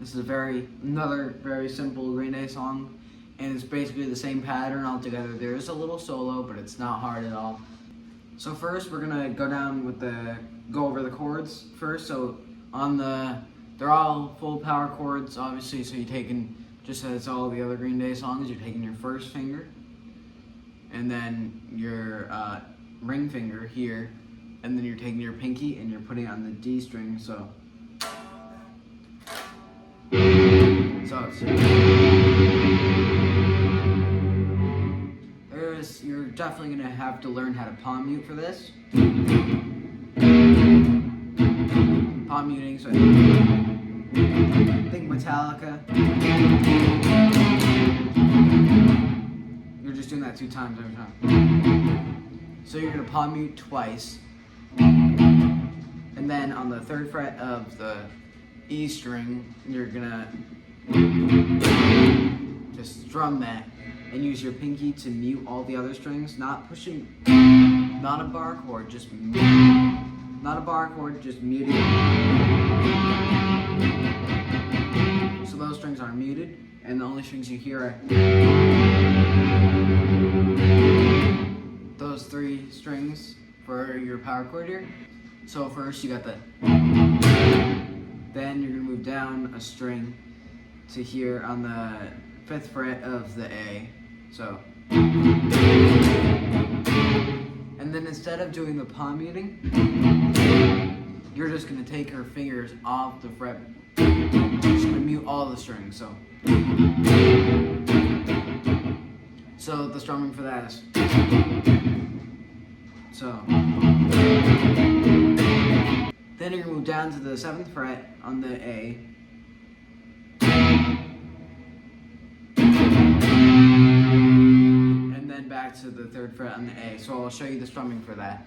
This is another very simple Green Day song, and it's basically the same pattern altogether. There is a little solo, but it's not hard at all. So first, we're gonna go over the chords first. So they're all full power chords, obviously. So you're taking, just as all the other Green Day songs, you're taking your first finger, and then your ring finger here, and then you're taking your pinky and you're putting it on the D string. You're definitely gonna have to learn how to palm mute for this. Palm muting, so think Metallica. You're just doing that 2 times every time. So you're gonna palm mute twice, and then on the 3rd fret of the E string, you're gonna just strum that and use your pinky to mute all the other strings, not a bar chord, just muting. So those strings are muted, and the only strings you hear are those 3 strings for your power chord here. So first you got the, then you're gonna move down a string to here on the 5th fret of the A. So, and then instead of doing the palm muting, you're just gonna take your fingers off the fret. You're just gonna mute all the strings. So the strumming for that is Then you're gonna move down to the 7th fret on the A. And then back to the 3rd fret on the A. So I'll show you the strumming for that.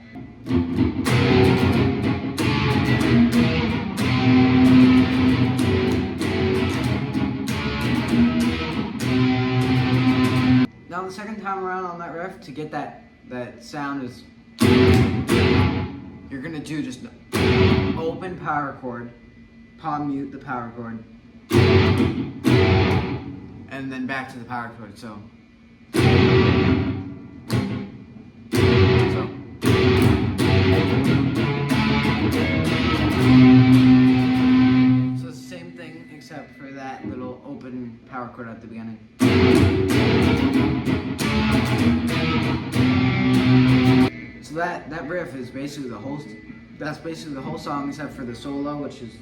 Now the second time around on that riff, to get that sound is, you're gonna do just open power chord, palm mute the power chord, and then back to the power chord. So it's the same thing except for that little open power chord at the beginning. So that riff is basically the whole song except for the solo, which is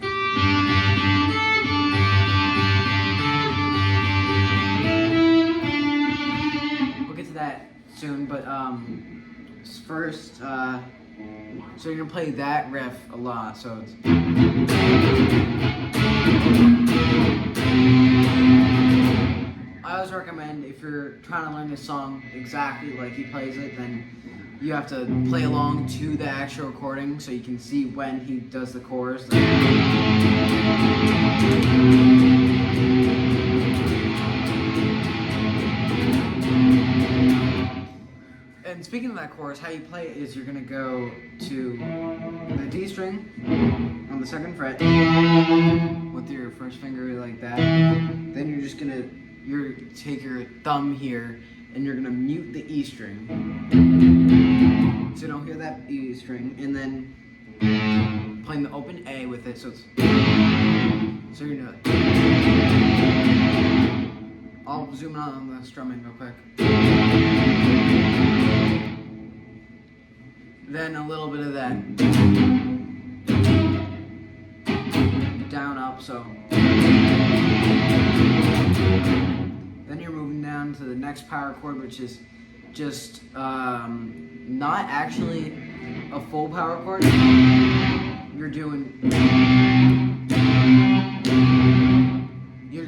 we'll get to that soon, but first so you're gonna play that riff a lot, so it's I always recommend, if you're trying to learn this song exactly like he plays it, then you have to play along to the actual recording so you can see when he does the chorus. And speaking of that chorus, how you play it is you're going to go to the D string on the 2nd fret with your first finger like that. Then you're just going to take your thumb here and you're going to mute the E string. So you don't hear that E string, and then playing the open A with it, so you're gonna, I'll zoom out on the strumming real quick. Then a little bit of that down up, so then you're moving down to the next power chord, which is just not actually a full power chord. You're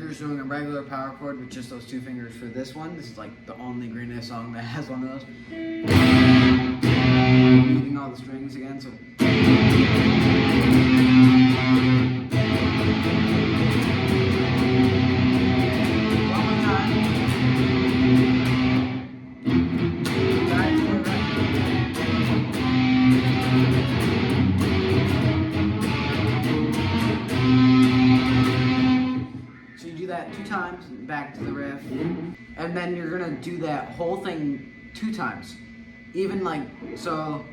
just doing a regular power chord with just those 2 fingers for this one. This is like the only Green Day song that has one of those. Muting all the strings again, so do that 2 times, back to the riff, and then you're gonna do that whole thing 2 times. Even like, so.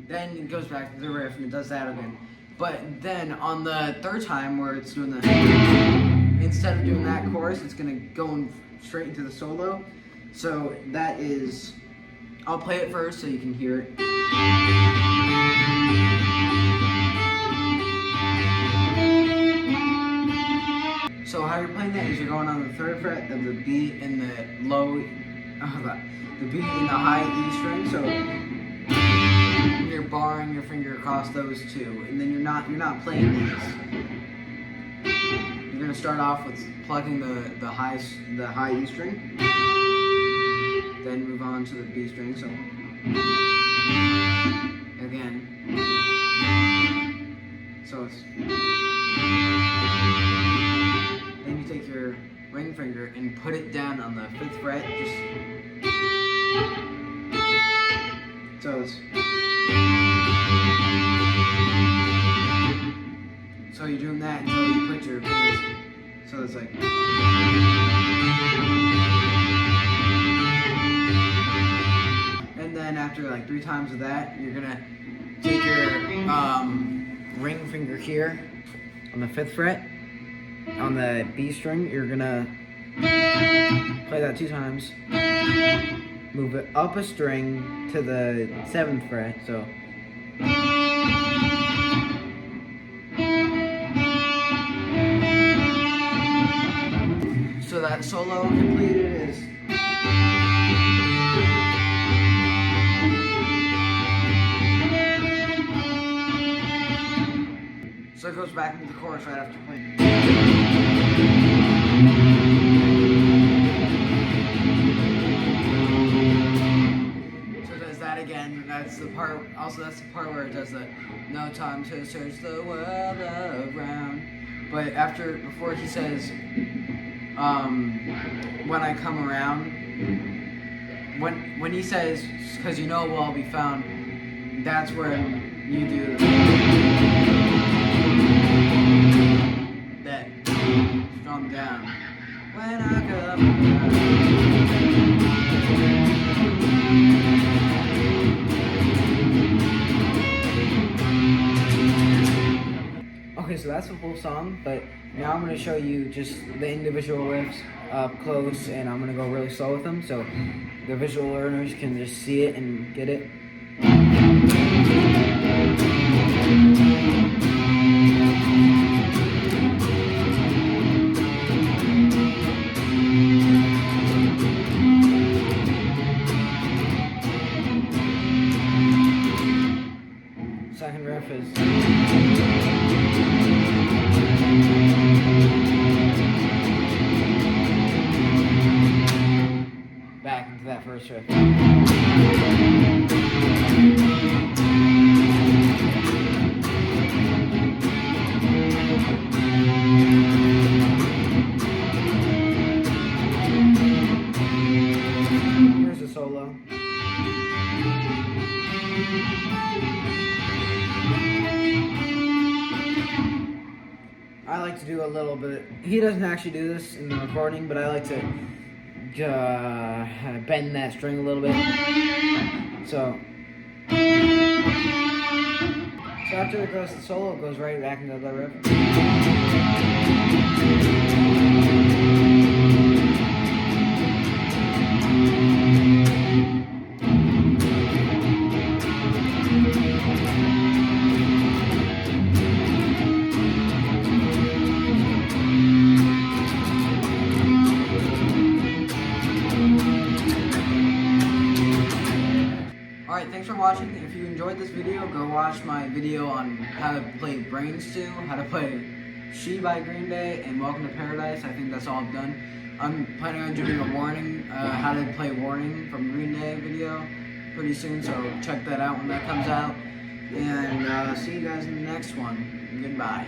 Then it goes back to the riff and it does that again. But then on the 3rd time where it's doing the, instead of doing that chorus, it's gonna go straight into the solo. So that is, I'll play it first so you can hear it. So how you're playing that is you're going on the 3rd fret of the B in the low, the B in the high E string. So you're barring your finger across those 2, and then you're not playing these. You're gonna start off with plugging the high E string, then move on to the B string. So again, so it's. Then you take your ring finger and put it down on the 5th fret. Just so it's. So you're doing that until you put your fingers. So it's like. And then after like 3 times of that, you're gonna take your ring finger here on the 5th fret. On the B string, you're gonna play that 2 times. Move it up a string to the 7th fret. So. So that solo completed is. So it goes back into the chorus right after playing. So it does that again. That's the part. Also, that's the part where it does the "No time to search the world around." But before he says, "When I come around," when he says, "'Cause you know we'll all be found," that's where you do that strum down. When I come around. Okay, so that's the full song, but now I'm going to show you just the individual riffs up close, and I'm going to go really slow with them, so the visual learners can just see it and get it. Second riff is. Back into that first riff. Here's a solo. I like to do a little bit. He doesn't actually do this in the recording, but I like to bend that string a little bit. So after it goes to solo, it goes right back into the riff. watching. If you enjoyed this video, go watch my video on how to play Brains 2, how to play She by Green Day, and Welcome to Paradise. I think that's all I've done. I'm planning on doing a Warning, how to play Warning from Green Day video pretty soon, so check that out when that comes out. And see you guys in the next one. Goodbye.